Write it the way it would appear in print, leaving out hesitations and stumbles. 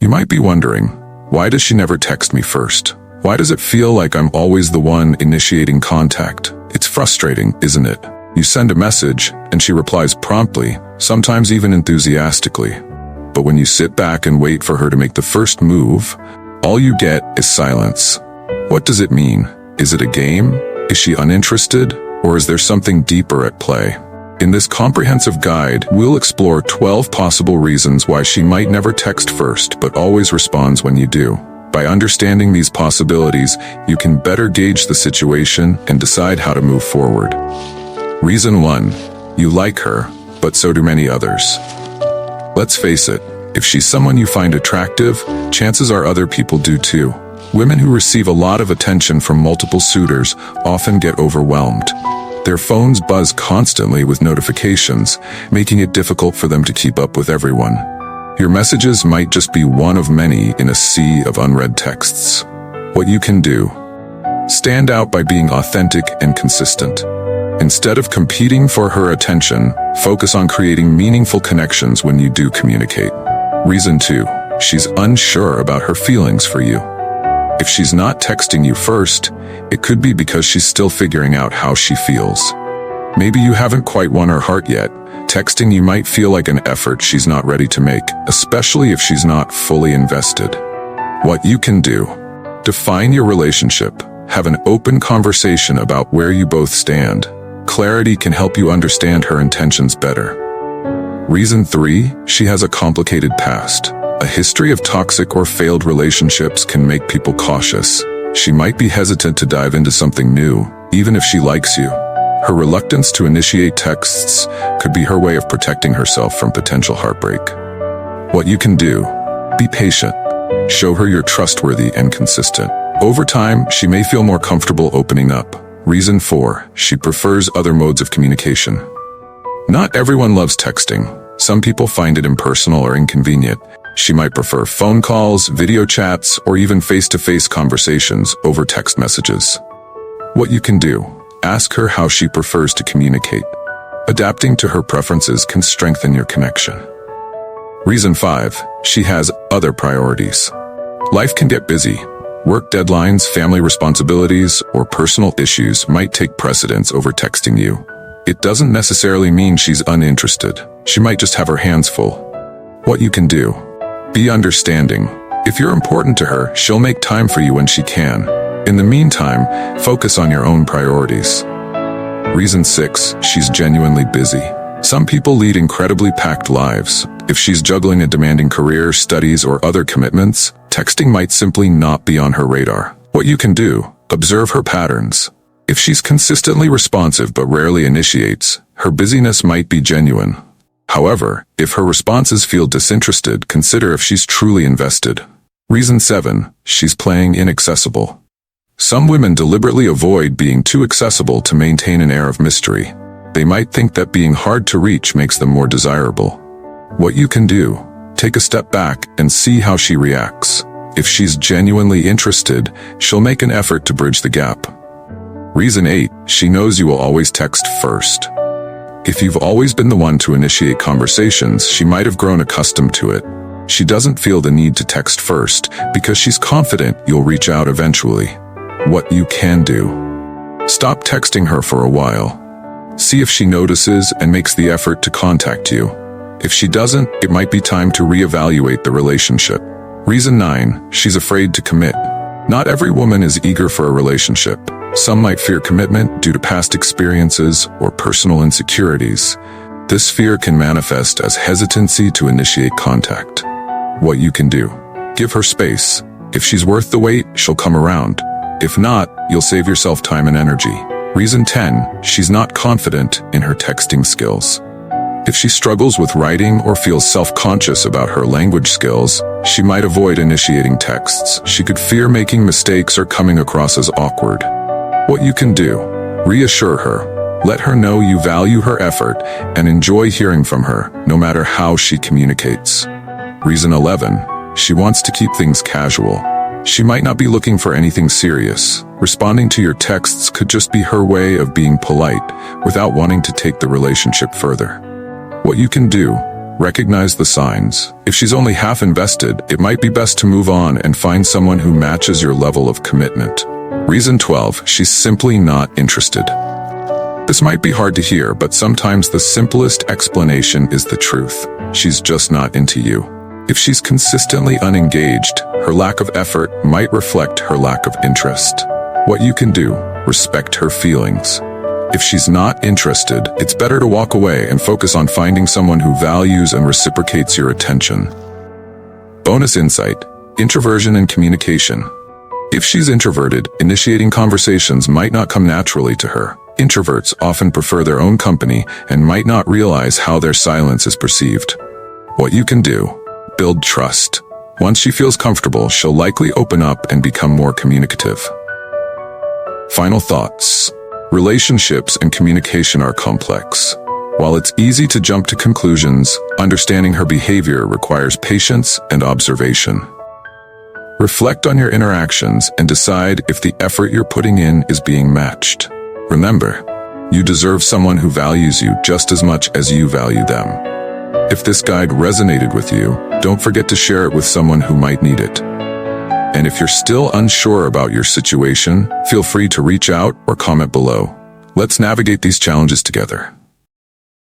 You might be wondering, why does she never text me first? Why does it feel like I'm always the one initiating contact? It's frustrating, isn't it? You send a message, and she replies promptly, sometimes even enthusiastically. But when you sit back and wait for her to make the first move, all you get is silence. What does it mean? Is it a game? Is she uninterested? Or is there something deeper at play? In this comprehensive guide, we'll explore 12 possible reasons why she might never text first but always responds when you do. By understanding these possibilities, you can better gauge the situation and decide how to move forward. Reason 1. You like her, but so do many others. Let's face it, if she's someone you find attractive, chances are other people do too. Women who receive a lot of attention from multiple suitors often get overwhelmed. Their phones buzz constantly with notifications, making it difficult for them to keep up with everyone. Your messages might just be one of many in a sea of unread texts. What you can do: stand out by being authentic and consistent. Instead of competing for her attention, focus on creating meaningful connections when you do communicate. Reason 2. She's unsure about her feelings for you. If she's not texting you first, it could be because she's still figuring out how she feels. Maybe you haven't quite won her heart yet. Texting you might feel like an effort she's not ready to make, especially if she's not fully invested. What you can do: define your relationship. Have an open conversation about where you both stand. Clarity can help you understand her intentions better. Reason 3. She has a complicated past. A history of toxic or failed relationships can make people cautious. She might be hesitant to dive into something new, even if she likes you. Her reluctance to initiate texts could be her way of protecting herself from potential heartbreak. What you can do: be patient. Show her you're trustworthy and consistent. Over time, she may feel more comfortable opening up. Reason 4. She prefers other modes of communication. Not everyone loves texting. Some people find it impersonal or inconvenient. She might prefer phone calls, video chats, or even face-to-face conversations over text messages. What you can do: ask her how she prefers to communicate. Adapting to her preferences can strengthen your connection. Reason 5. She has other priorities. Life can get busy. Work deadlines, family responsibilities, or personal issues might take precedence over texting you. It doesn't necessarily mean she's uninterested. She might just have her hands full. What you can do: be understanding. If you're important to her, she'll make time for you when she can. In the meantime, focus on your own priorities. Reason 6. She's genuinely busy. Some people lead incredibly packed lives. If she's juggling a demanding career, studies, or other commitments, texting might simply not be on her radar. What you can do: observe her patterns. If she's consistently responsive but rarely initiates, her busyness might be genuine. However, if her responses feel disinterested, consider if she's truly invested. Reason 7. She's playing inaccessible. Some women deliberately avoid being too accessible to maintain an air of mystery. They might think that being hard to reach makes them more desirable. What you can do: take a step back and see how she reacts. If she's genuinely interested, she'll make an effort to bridge the gap. Reason 8. She knows you will always text first. If you've always been the one to initiate conversations, she might have grown accustomed to it. She doesn't feel the need to text first because she's confident you'll reach out eventually. What you can do: stop texting her for a while. See if she notices and makes the effort to contact you. If she doesn't, it might be time to reevaluate the relationship. Reason 9. She's afraid to commit. Not every woman is eager for a relationship. Some might fear commitment due to past experiences or personal insecurities. This fear can manifest as hesitancy to initiate contact. What you can do: give her space. If she's worth the wait, she'll come around. If not, you'll save yourself time and energy. Reason 10. She's not confident in her texting skills. If she struggles with writing or feels self-conscious about her language skills, she might avoid initiating texts. She could fear making mistakes or coming across as awkward. What you can do: reassure her. Let her know you value her effort and enjoy hearing from her, no matter how she communicates. Reason 11. She wants to keep things casual. She might not be looking for anything serious. Responding to your texts could just be her way of being polite without wanting to take the relationship further. What you can do: Recognize the signs. If she's only half invested, it might be best to move on and find someone who matches your level of commitment. Reason 12, she's simply not interested. This might be hard to hear, but sometimes the simplest explanation is the truth. She's just not into you. If she's consistently unengaged, her lack of effort might reflect her lack of interest. What you can do, respect her feelings. If she's not interested, it's better to walk away and focus on finding someone who values and reciprocates your attention. Bonus insight: introversion and communication. If she's introverted, initiating conversations might not come naturally to her. Introverts often prefer their own company and might not realize how their silence is perceived. What you can do: build trust. Once she feels comfortable, she'll likely open up and become more communicative. Final thoughts. Relationships and communication are complex. While it's easy to jump to conclusions, understanding her behavior requires patience and observation. Reflect on your interactions and decide if the effort you're putting in is being matched. Remember, you deserve someone who values you just as much as you value them. If this guide resonated with you, don't forget to share it with someone who might need it. And if you're still unsure about your situation, feel free to reach out or comment below. Let's navigate these challenges together.